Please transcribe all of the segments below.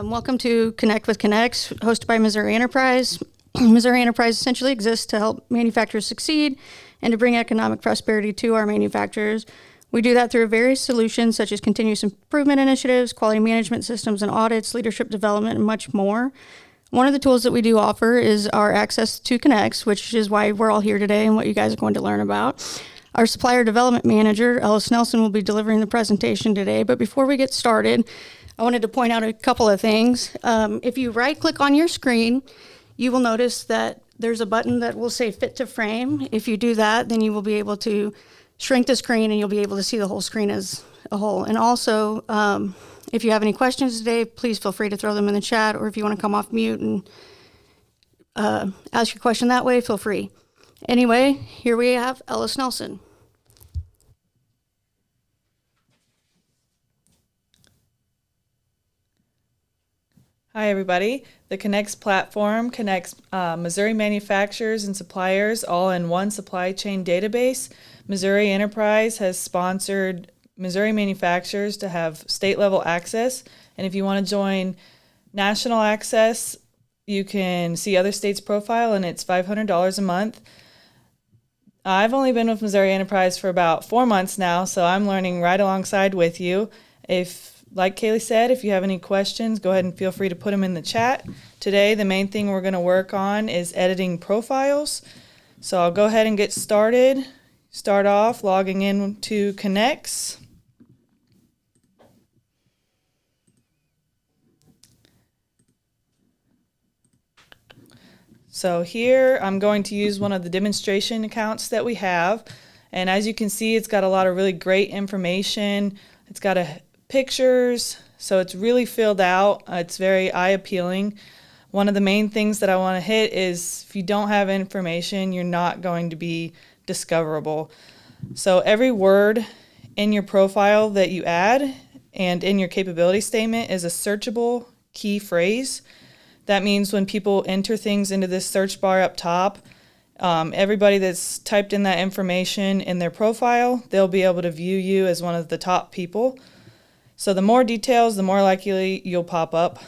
Welcome to Connect with CONNEX, hosted by Missouri Enterprise. Missouri Enterprise essentially exists to help manufacturers succeed and to bring economic prosperity to our manufacturers. We do that through various solutions such as continuous improvement initiatives, quality management systems and audits, leadership development, and much more. One of the tools that we do offer is our access to CONNEX, which is why we're all here today and what you guys are going to learn about. Our supplier development manager, Snelson, will be delivering the presentation today. But before we get started, I wanted to point out a couple of things. If you right-click on your screen, you will notice that there's a button that will say Fit to Frame. If you do that, then you will be able to shrink the screen and you'll be able to see the whole screen as a whole. And also, if you have any questions today, please feel free to throw them in the chat, or if you want to come off mute and ask your question that way, feel free. Anyway, here we have Ella Snelson. Hi, everybody. The CONNEX platform connects Missouri manufacturers and suppliers all in one supply chain database. Missouri Enterprise has sponsored Missouri manufacturers to have state-level access. And if you want to join national access, you can see other states' profile, and it's $500 a month. I've only been with Missouri Enterprise for about 4 months now, so I'm learning right alongside with you. Like Kaylee said, if you have any questions, go ahead and feel free to put them in the chat. Today, the main thing we're going to work on is editing profiles. So I'll go ahead and get started. Start off logging in to CONNEX. So here I'm going to use one of the demonstration accounts that we have. And as you can see, it's got a lot of really great information. It's got pictures, so it's really filled out. It's very eye-appealing. One of the main things that I want to hit is if you don't have information, you're not going to be discoverable. So every word in your profile that you add and in your capability statement is a searchable key phrase. That means when people enter things into this search bar up top, everybody that's typed in that information in their profile, they'll be able to view you as one of the top people. So the more details, the more likely you'll pop up.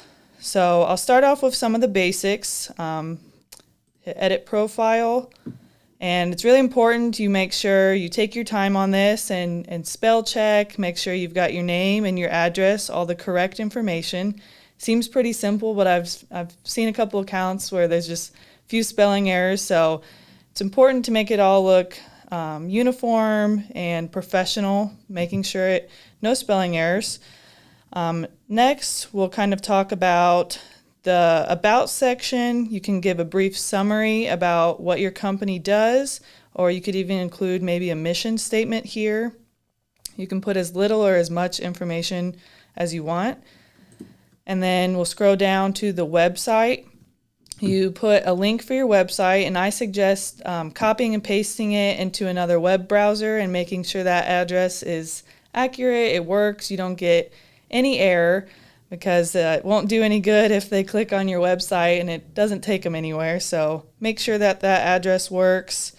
So I'll start off with some of the basics. Hit edit profile. And it's really important you make sure you take your time on this and spell check, make sure you've got your name and your address, all the correct information. Seems pretty simple, but I've seen a couple accounts where there's just a few spelling errors. So it's important to make it all look uniform and professional, making sure no spelling errors. Next, we'll kind of talk about the About section. You can give a brief summary about what your company does, or you could even include maybe a mission statement here. You can put as little or as much information as you want. And then we'll scroll down to the website. You put a link for your website, and I suggest copying and pasting it into another web browser and making sure that address is accurate, it works, you don't get any error, because it won't do any good if they click on your website and it doesn't take them anywhere. So make sure that that address works.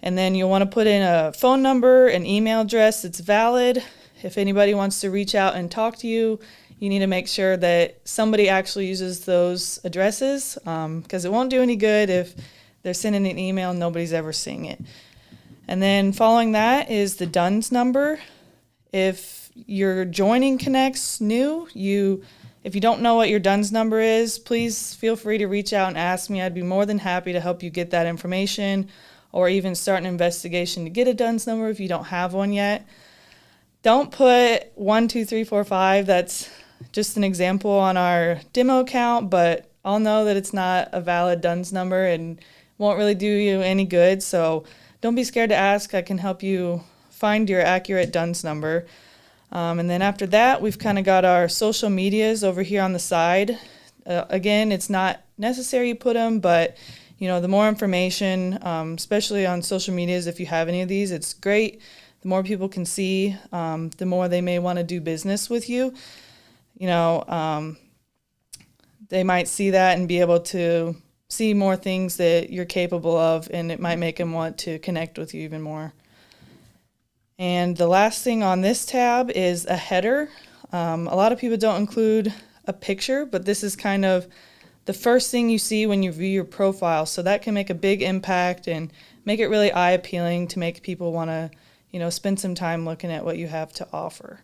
And then you'll want to put in a phone number, an email address that's valid. If anybody wants to reach out and talk to you, you need to make sure that somebody actually uses those addresses, because it won't do any good if they're sending an email and nobody's ever seeing it. And then following that is the DUNS number. If you're joining CONNEX new, if you don't know what your DUNS number is, please feel free to reach out and ask me. I'd be more than happy to help you get that information, or even start an investigation to get a DUNS number if you don't have one yet. Don't put 1, 2, 3, 4, 5. That's just an example on our demo account, but I'll know that it's not a valid DUNS number and won't really do you any good. So don't be scared to ask. I can help you find your accurate DUNS number. And then after that, we've kind of got our social medias over here on the side. Again, it's not necessary you put them, but the more information, especially on social medias, if you have any of these, it's great. The more people can see, the more they may want to do business with you. They might see that and be able to see more things that you're capable of, and it might make them want to connect with you even more. And the last thing on this tab is a header. A lot of people don't include a picture, but this is kind of the first thing you see when you view your profile. So that can make a big impact and make it really eye appealing to make people want to, spend some time looking at what you have to offer.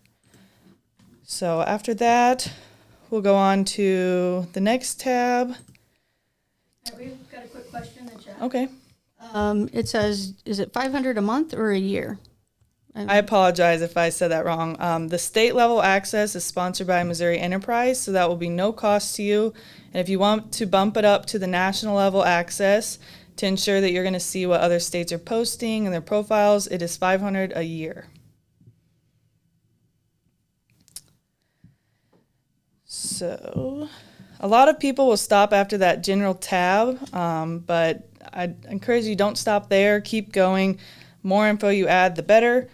So after that, we'll go on to the next tab. We've got a quick question in the chat. Okay. It says, is it $500 a month or a year? I apologize if I said that wrong. The state level access is sponsored by Missouri Enterprise, so that will be no cost to you. And if you want to bump it up to the national level access to ensure that you're going to see what other states are posting in their profiles, it is $500 a year. So a lot of people will stop after that general tab, but I encourage you, don't stop there. Keep going. More info you add, the better.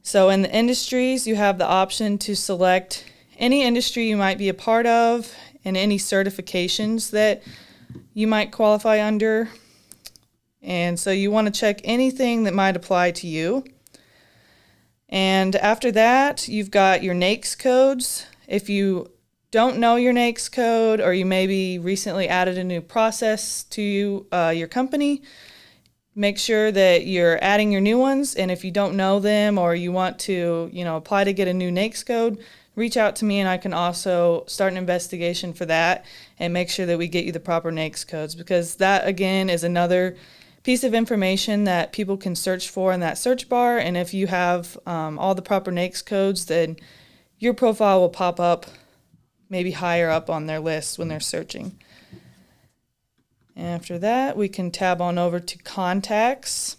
So in the industries, you have the option to select any industry you might be a part of and any certifications that you might qualify under. And so you want to check anything that might apply to you. And after that, you've got your NAICS codes. If you don't know your NAICS code, or you maybe recently added a new process to your company, make sure that you're adding your new ones. And if you don't know them, or you want to, apply to get a new NAICS code, reach out to me and I can also start an investigation for that and make sure that we get you the proper NAICS codes, because that, again, is another piece of information that people can search for in that search bar. And if you have all the proper NAICS codes, then your profile will pop up maybe higher up on their list when they're searching. After that, we can tab on over to contacts.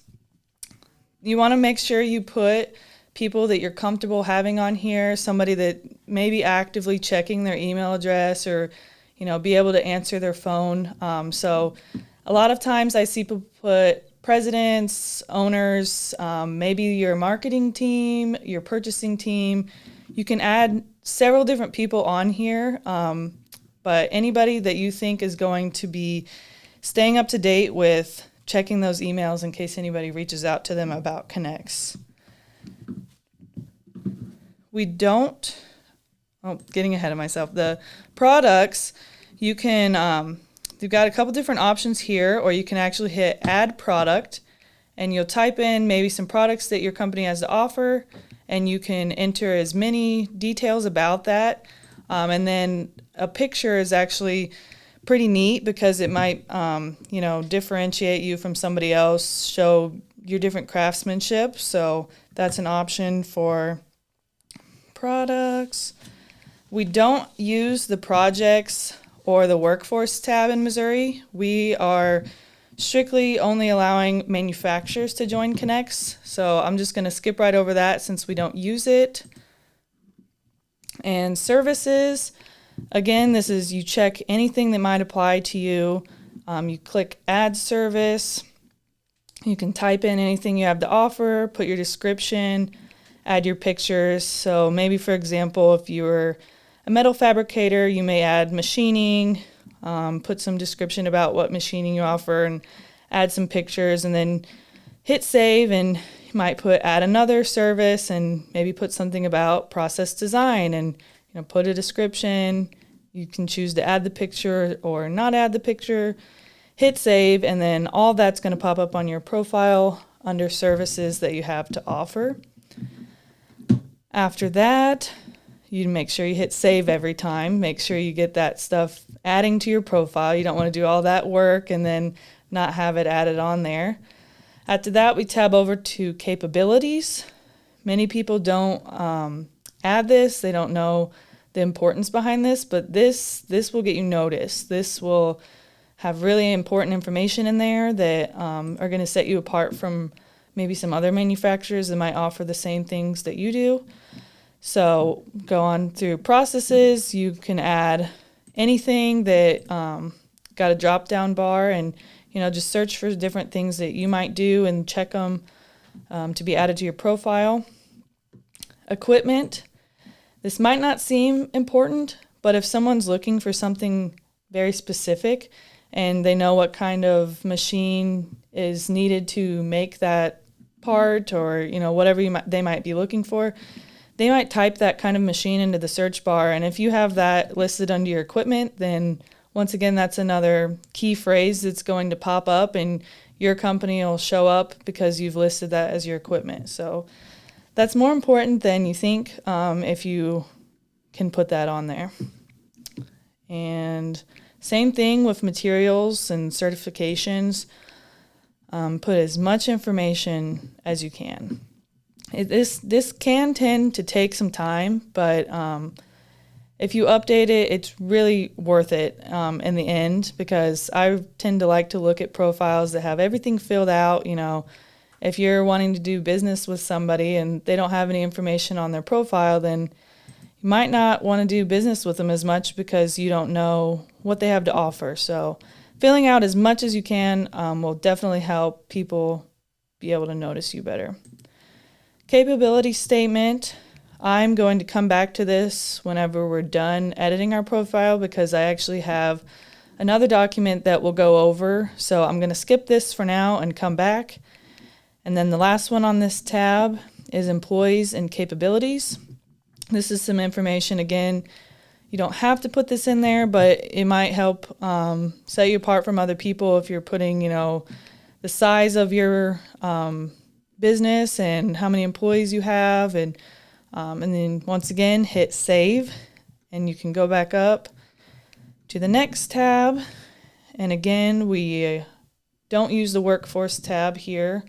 You want to make sure you put people that you're comfortable having on here, somebody that may be actively checking their email address, or be able to answer their phone. So a lot of times I see people put presidents, owners, maybe your marketing team, your purchasing team. You can add several different people on here, but anybody that you think is going to be staying up to date with checking those emails in case anybody reaches out to them about CONNEX. We don't, getting ahead of myself, the products, you can, you've got a couple different options here, or you can actually hit add product, and you'll type in maybe some products that your company has to offer, and you can enter as many details about that. And then a picture is actually pretty neat because it might, differentiate you from somebody else, show your different craftsmanship. So that's an option for products. We don't use the projects or the workforce tab in Missouri. We are strictly only allowing manufacturers to join CONNEX. So I'm just going to skip right over that since we don't use it. And services. Again, this is you check anything that might apply to you. You click add service. You can type in anything you have to offer, put your description, add your pictures. So maybe, for example, if you're a metal fabricator, you may add machining, put some description about what machining you offer, and add some pictures, and then hit save, and you might put add another service and maybe put something about process design and put a description. You can choose to add the picture or not add the picture. Hit save, and then all that's going to pop up on your profile under services that you have to offer. After that, you make sure you hit save every time. Make sure you get that stuff adding to your profile. You don't want to do all that work and then not have it added on there. After that, we tab over to capabilities. Many people don't add this. They don't know the importance behind this, but this will get you noticed. This will have really important information in there that are going to set you apart from maybe some other manufacturers that might offer the same things that you do. So go on through processes. You can add anything that got a drop down bar, and just search for different things that you might do and check them to be added to your profile. Equipment. This might not seem important, but if someone's looking for something very specific and they know what kind of machine is needed to make that part, or whatever they might be looking for. They might type that kind of machine into the search bar, and if you have that listed under your equipment, then once again, that's another key phrase that's going to pop up, and your company will show up because you've listed that as your equipment. So that's more important than you think, if you can put that on there. And same thing with materials and certifications. Put as much information as you can. This can tend to take some time, but if you update it, it's really worth it in the end, because I tend to like to look at profiles that have everything filled out. If you're wanting to do business with somebody and they don't have any information on their profile, then you might not want to do business with them as much because you don't know what they have to offer. So filling out as much as you can will definitely help people be able to notice you better. Capability statement. I'm going to come back to this whenever we're done editing our profile, because I actually have another document that we'll go over. So I'm going to skip this for now and come back. And then the last one on this tab is employees and capabilities. This is some information. Again, you don't have to put this in there, but it might help set you apart from other people if you're putting, the size of your business and how many employees you have, and then once again hit save, and you can go back up to the next tab. And again, we don't use the workforce tab here.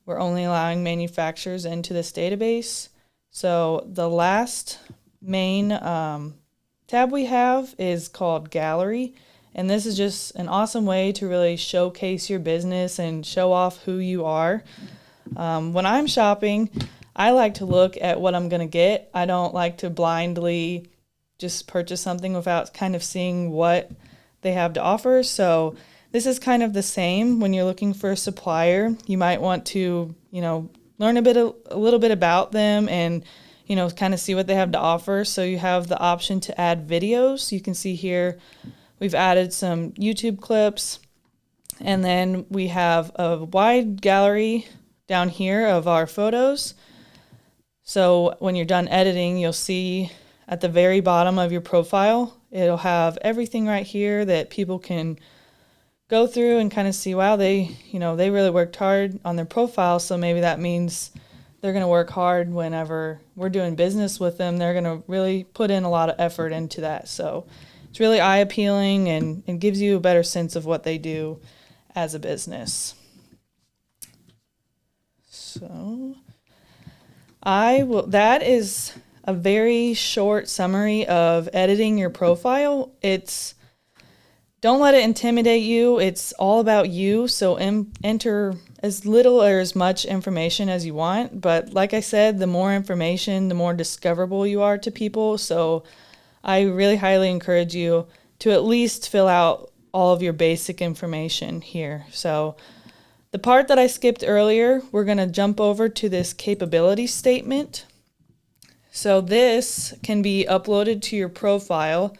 We're only allowing manufacturers into this database. So the last main tab we have is called Gallery, and this is just an awesome way to really showcase your business and show off who you are. When I'm shopping, I like to look at what I'm going to get. I don't like to blindly just purchase something without kind of seeing what they have to offer. So this is kind of the same when you're looking for a supplier. You might want to, learn a little bit about them and, kind of see what they have to offer. So you have the option to add videos. You can see here we've added some YouTube clips, and then we have a wide gallery down here of our photos. So when you're done editing, you'll see at the very bottom of your profile, it'll have everything right here that people can go through and kind of see, wow, they really worked hard on their profile. So maybe that means they're going to work hard whenever we're doing business with them. They're going to really put in a lot of effort into that. So it's really eye appealing and gives you a better sense of what they do as a business. So that is a very short summary of editing your profile. Don't let it intimidate you. It's all about you. So enter as little or as much information as you want. But like I said, the more information, the more discoverable you are to people. So I really highly encourage you to at least fill out all of your basic information here. So the part that I skipped earlier, we're going to jump over to this capability statement. So this can be uploaded to your profile,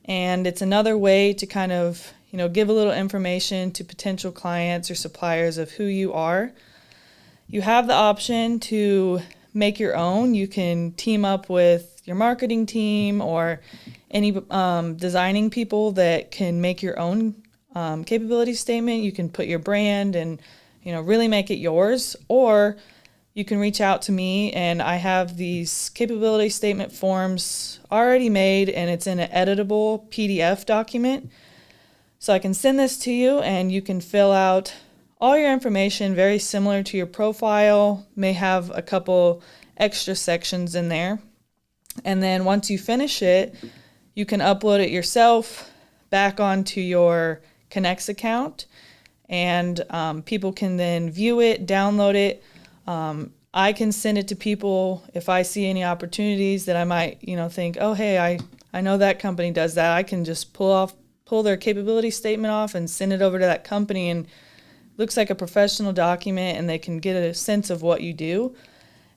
and it's another way to kind of, give a little information to potential clients or suppliers of who you are. You have the option to make your own. You can team up with your marketing team or any designing people that can make your own capability statement. You can put your brand and, really make it yours, or you can reach out to me, and I have these capability statement forms already made, and it's in an editable PDF document. So I can send this to you, and you can fill out all your information very similar to your profile, may have a couple extra sections in there. And then once you finish it, you can upload it yourself back onto your CONNEX account, and people can then view it, download it. I can send it to people if I see any opportunities that I might, think, oh, hey, I know that company does that. I can just pull their capability statement off and send it over to that company, and it looks like a professional document, and they can get a sense of what you do.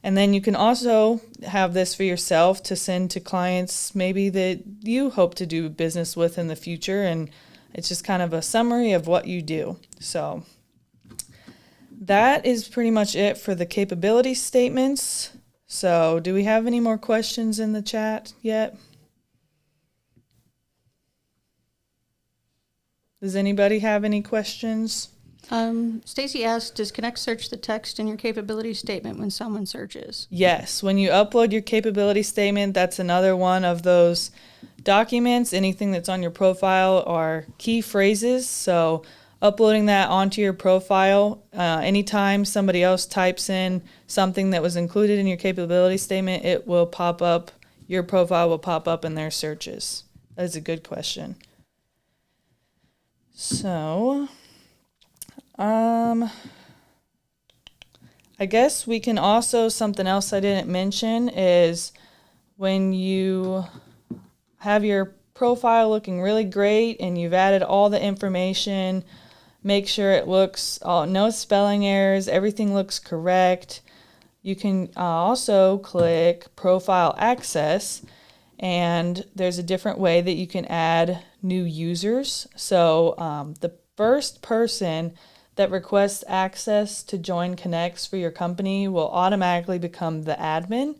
And then you can also have this for yourself to send to clients maybe that you hope to do business with in the future. And It's just kind of a summary of what you do. So that is pretty much it for the capability statements. So do we have any more questions in the chat yet? Does anybody have any questions? Stacy asked, does CONNEX search the text in your capability statement when someone searches? Yes, when you upload your capability statement, that's another one of those documents. Anything that's on your profile are key phrases. So uploading that onto your profile, anytime somebody else types in something that was included in your capability statement, it will pop up, your profile will pop up in their searches. That is a good question. So, I guess we can also, something else I didn't mention is when you have your profile looking really great and you've added all the information, make sure it looks, no spelling errors, everything looks correct. You can also click Profile Access, and there's a different way that you can add new users. So the first person that requests access to join CONNEX for your company will automatically become the admin.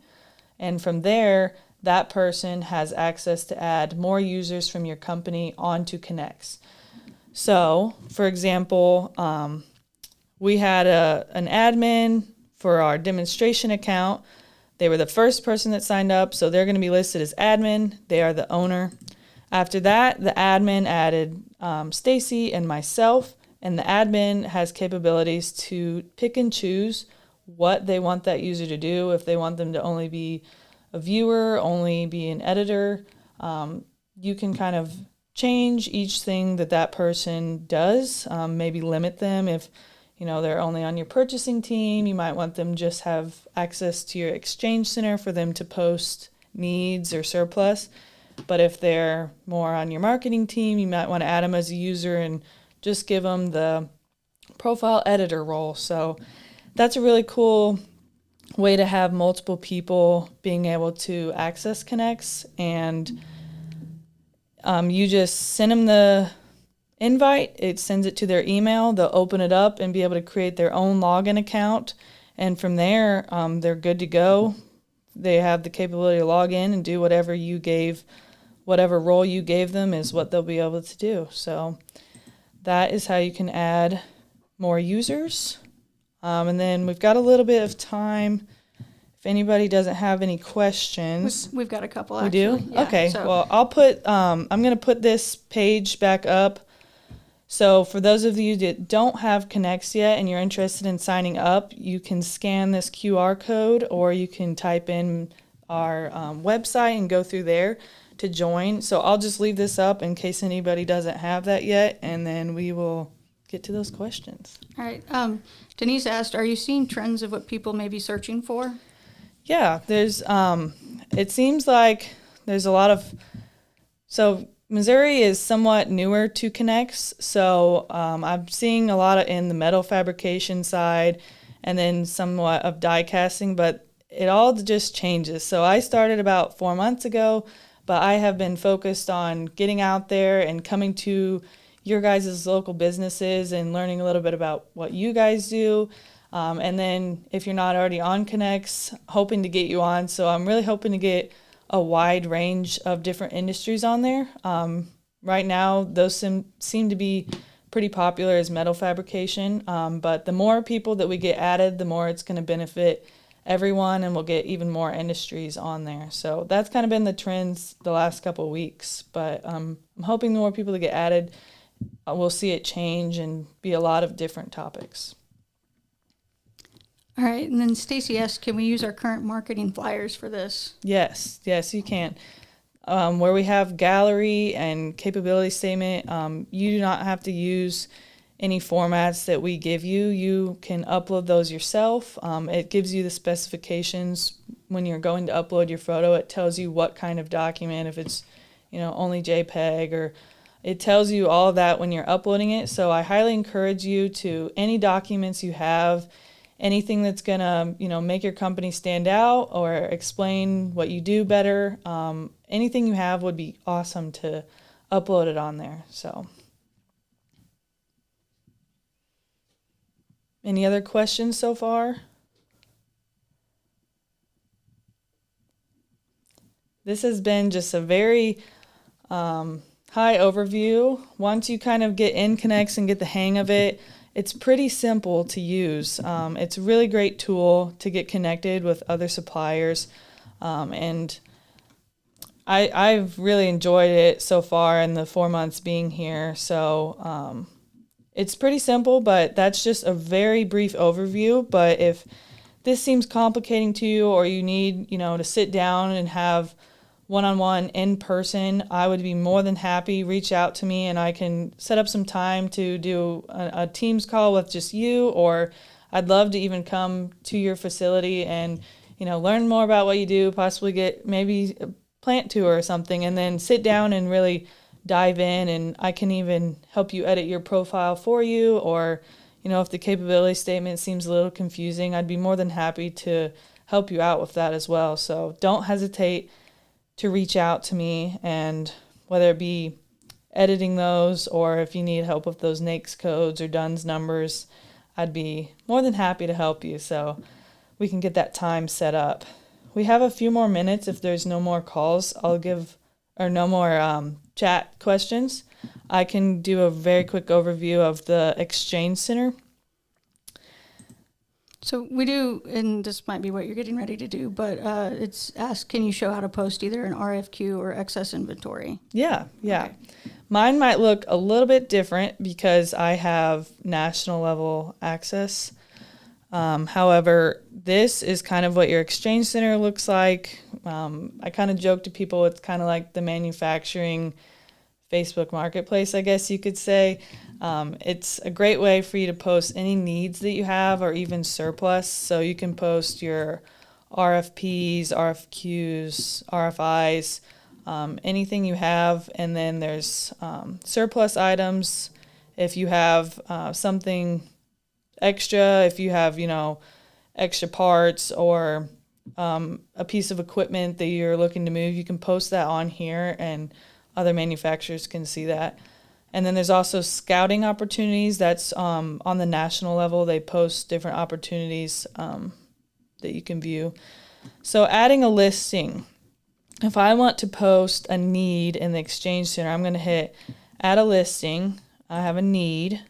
And from there, that person has access to add more users from your company onto CONNEX. So, for example, we had an admin for our demonstration account. They were the first person that signed up, so they're going to be listed as admin. They are the owner. After that, the admin added Stacy and myself, and the admin has capabilities to pick and choose what they want that user to do. If they want them to only be a viewer, only be an editor, you can kind of change each thing that that person does, maybe limit them. If they're only on your purchasing team, you might want them just have access to your exchange center for them to post needs or surplus. But if they're more on your marketing team, you might want to add them as a user and just give them the profile editor role. So that's a really cool way to have multiple people being able to access CONNEX. And you just send them the invite, it sends it to their email, they'll open it up and be able to create their own login account, and from there they're good to go. They have the capability to log in and do whatever role you gave them is what they'll be able to do. So that is how you can add more users. And then we've got a little bit of time if anybody doesn't have any questions. We've got a couple, We actually. do? Yeah, Okay. so- Well, I'm going to put this page back up. So for those of you that don't have CONNEX yet and you're interested in signing up, you can scan this QR code, or you can type in our website and go through there to join. So I'll just leave this up in case anybody doesn't have that yet, and then we will get to those questions. All right. Denise asked, are you seeing trends of what people may be searching for? Yeah, it seems like there's a lot of, so Missouri is somewhat newer to CONNEX, so I'm seeing a lot in the metal fabrication side and then somewhat of die casting, but it all just changes. So I started about 4 months ago, but I have been focused on getting out there and coming to your guys' local businesses and learning a little bit about what you guys do. And then if you're not already on CONNEX, hoping to get you on. So I'm really hoping to get a wide range of different industries on there. Right now, those seem to be pretty popular as metal fabrication. But the more people that we get added, the more it's going to benefit everyone, and we'll get even more industries on there. So that's kind of been the trends the last couple of weeks. But I'm hoping the more people that get added, we'll see it change and be a lot of different topics. All right, and then Stacy asked, can we use our current marketing flyers for this? Yes, you can. Where we have gallery and capability statement, you do not have to use any formats that we give you. You can upload those yourself. It gives you the specifications when you're going to upload your photo. It tells you what kind of document, if it's only JPEG, or it tells you all of that when you're uploading it. So I highly encourage you to, any documents you have, anything that's gonna make your company stand out or explain what you do better, anything you have would be awesome to upload it on there. So Any other questions so far? This has been just a very high overview. Once you kind of get in CONNEX and get the hang of it, it's pretty simple to use. It's a really great tool to get connected with other suppliers, and I've really enjoyed it so far in the 4 months being here. So it's pretty simple, but that's just a very brief overview. But if this seems complicating to you, or you need, to sit down and have one-on-one in person, I would be more than happy. Reach out to me and I can set up some time to do a Teams call with just you, or I'd love to even come to your facility and, learn more about what you do, possibly get maybe a plant tour or something, and then sit down and really dive in, and I can even help you edit your profile for you, or, if the capability statement seems a little confusing, I'd be more than happy to help you out with that as well. So don't hesitate to reach out to me, and whether it be editing those, or if you need help with those NAICS codes or DUNS numbers, I'd be more than happy to help you, so we can get that time set up. We have a few more minutes. If there's no more calls, or no more chat questions, I can do a very quick overview of the Exchange Center. So we do, and this might be what you're getting ready to do, but it's asked, can you show how to post either an RFQ or excess inventory? Yeah. Okay. Mine might look a little bit different because I have national level access. However, this is kind of what your Exchange Center looks like. I kind of joke to people, it's kind of like the manufacturing Facebook marketplace, I guess you could say. It's a great way for you to post any needs that you have, or even surplus. So you can post your RFPs, RFQs, RFIs, anything you have. And then there's surplus items. If you have something extra, if you have, extra parts, or a piece of equipment that you're looking to move, you can post that on here, and other manufacturers can see that. And then there's also scouting opportunities. That's on the national level. They post different opportunities that you can view. So adding a listing. If I want to post a need in the Exchange Center, I'm going to hit add a listing. I have a need.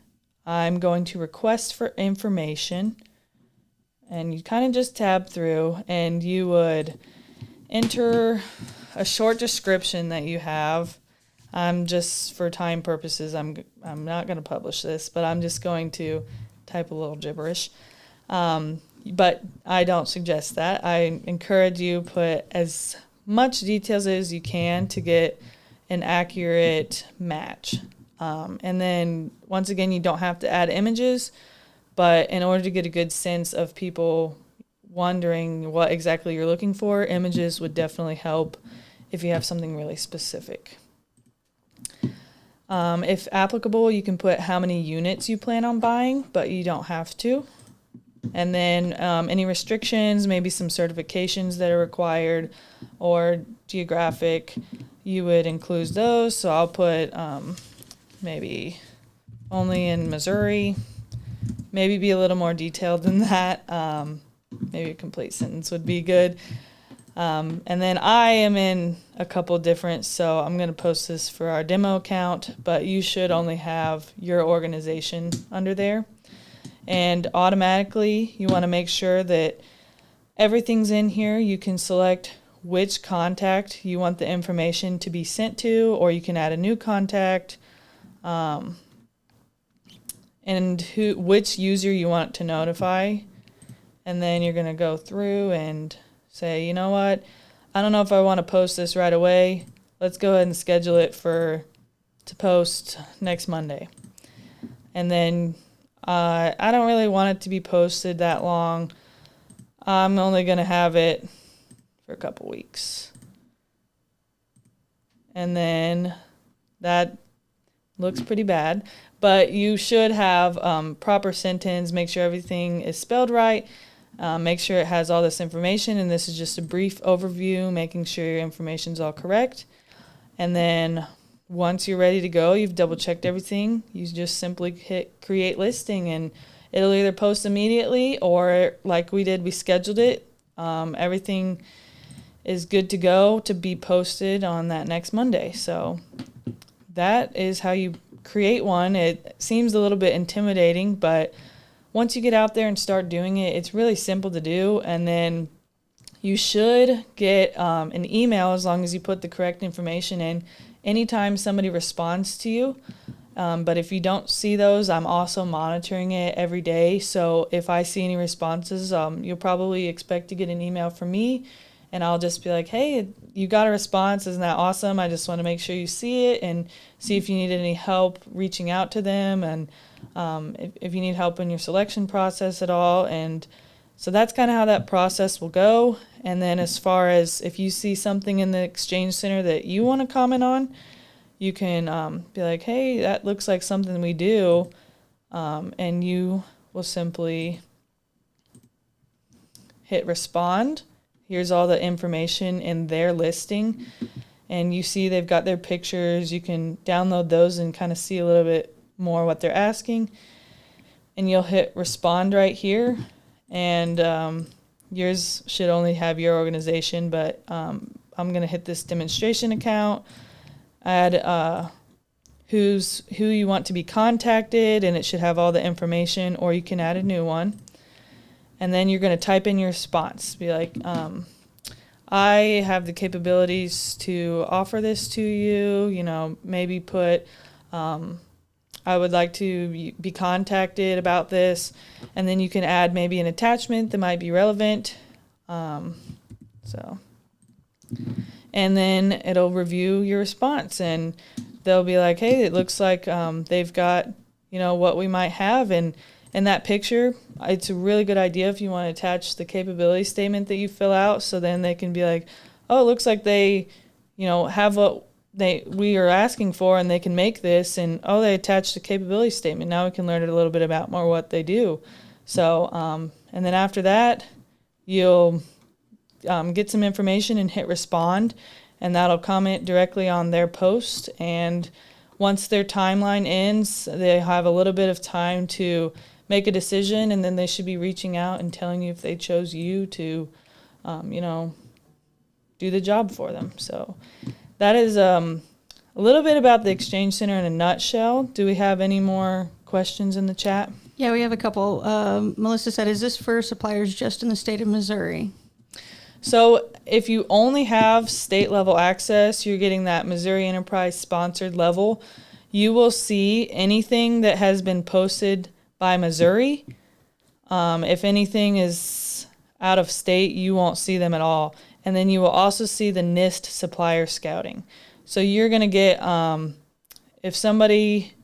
I'm going to request for information. And you kind of just tab through, and you would enter a short description that you have. I'm just, for time purposes, I'm not going to publish this, but I'm just going to type a little gibberish. But I don't suggest that. I encourage you put as much details as you can to get an accurate match. And then once again, you don't have to add images, but in order to get a good sense of people wondering what exactly you're looking for, images would definitely help if you have something really specific. If applicable, you can put how many units you plan on buying, but you don't have to. And then any restrictions, maybe some certifications that are required, or geographic, you would include those. So I'll put maybe only in Missouri, maybe be a little more detailed than that. Maybe a complete sentence would be good. And then I am in a couple different, so I'm going to post this for our demo account, but you should only have your organization under there. And automatically, you want to make sure that everything's in here. You can select which contact you want the information to be sent to, or you can add a new contact, and which user you want to notify. And then you're going to go through and say, you know what, I don't know if I want to post this right away. Let's go ahead and schedule it to post next Monday. And then I don't really want it to be posted that long. I'm only going to have it for a couple weeks. And then that looks pretty bad, but you should have proper sentence, make sure everything is spelled right. Make sure it has all this information, and this is just a brief overview, making sure your information's all correct. And then once you're ready to go, you've double checked everything, you just simply hit create listing, and it'll either post immediately or like we did, we scheduled it. Everything is good to go to be posted on that next Monday. So that is how you create one. It seems a little bit intimidating, but once you get out there and start doing it, it's really simple to do. And then you should get an email as long as you put the correct information in anytime somebody responds to you. But if you don't see those, I'm also monitoring it every day. So if I see any responses, you'll probably expect to get an email from me. And I'll just be like, hey, you got a response. Isn't that awesome? I just want to make sure you see it and see if you need any help reaching out to them, and if you need help in your selection process at all. And so that's kind of how that process will go. And then as far as if you see something in the Exchange Center that you want to comment on, you can be like, hey, that looks like something we do. And you will simply hit respond. Here's all the information in their listing. And you see they've got their pictures. You can download those and kind of see a little bit more what they're asking. And you'll hit respond right here. And yours should only have your organization, but I'm going to hit this demonstration account, add who you want to be contacted, and it should have all the information, or you can add a new one. And then you're going to type in your response. Be like, I have the capabilities to offer this to you. You know, maybe put, I would like to be contacted about this. And then you can add maybe an attachment that might be relevant. And then it'll review your response, and they'll be like, hey, it looks like they've got, you know, what we might have. And in that picture, it's a really good idea if you want to attach the capability statement that you fill out, so then they can be like, oh, it looks like they, you know, have what we are asking for, and they can make this, and oh, they attached the capability statement. Now we can learn a little bit about more what they do. So, and then after that, you'll get some information and hit respond, and that'll comment directly on their post. And once their timeline ends, they have a little bit of time to make a decision, and then they should be reaching out and telling you if they chose you to, you know, do the job for them. So that is a little bit about the Exchange Center in a nutshell. Do we have any more questions in the chat? Yeah, we have a couple. Melissa said, is this for suppliers just in the state of Missouri? So if you only have state level access, you're getting that Missouri Enterprise sponsored level. You will see anything that has been posted by Missouri. If anything is out of state, you won't see them at all. And then you will also see the NIST supplier scouting. So you're going to get, if somebody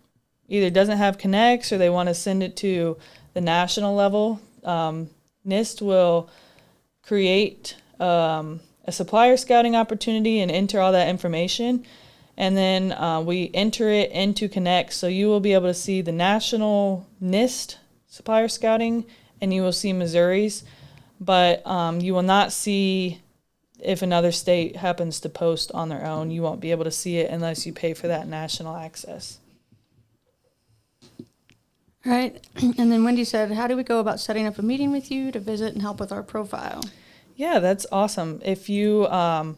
either doesn't have CONNEX or they want to send it to the national level, NIST will create a supplier scouting opportunity and enter all that information. And then we enter it into CONNEX. So you will be able to see the national NIST supplier scouting, and you will see Missouri's. But you will not see if another state happens to post on their own. You won't be able to see it unless you pay for that national access. All right. And then Wendy said, how do we go about setting up a meeting with you to visit and help with our profile? Yeah, that's awesome. If you, I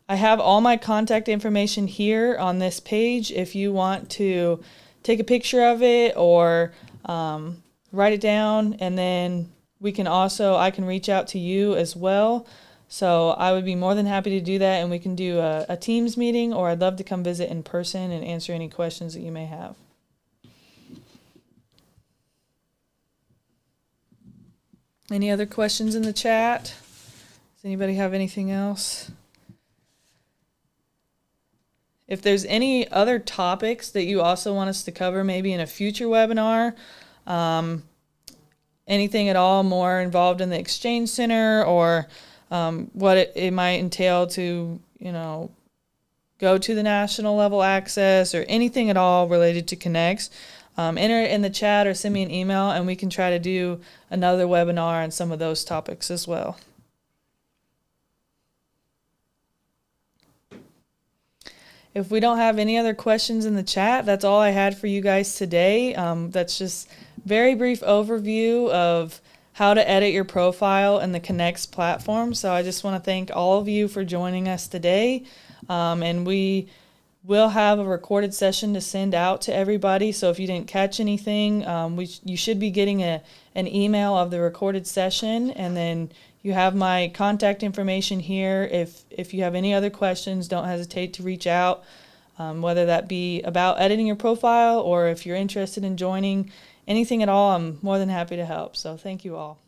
have all my contact information here on this page. If you want to take a picture of it or write it down, and then we can also, I can reach out to you as well. So I would be more than happy to do that, and we can do a Teams meeting, or I'd love to come visit in person and answer any questions that you may have. Any other questions in the chat? Does anybody have anything else? If there's any other topics that you also want us to cover, maybe in a future webinar, anything at all more involved in the Exchange Center, or what it might entail to, you know, go to the national level access, or anything at all related to CONNEX, enter it in the chat or send me an email, and we can try to do another webinar on some of those topics as well. If we don't have any other questions in the chat, that's all I had for you guys today. That's just very brief overview of how to edit your profile in the CONNEX platform. So I just want to thank all of you for joining us today. And we will have a recorded session to send out to everybody. So if you didn't catch anything, you should be getting an email of the recorded session. And then you have my contact information here. If you have any other questions, don't hesitate to reach out, whether that be about editing your profile or if you're interested in joining anything at all. I'm more than happy to help. So thank you all.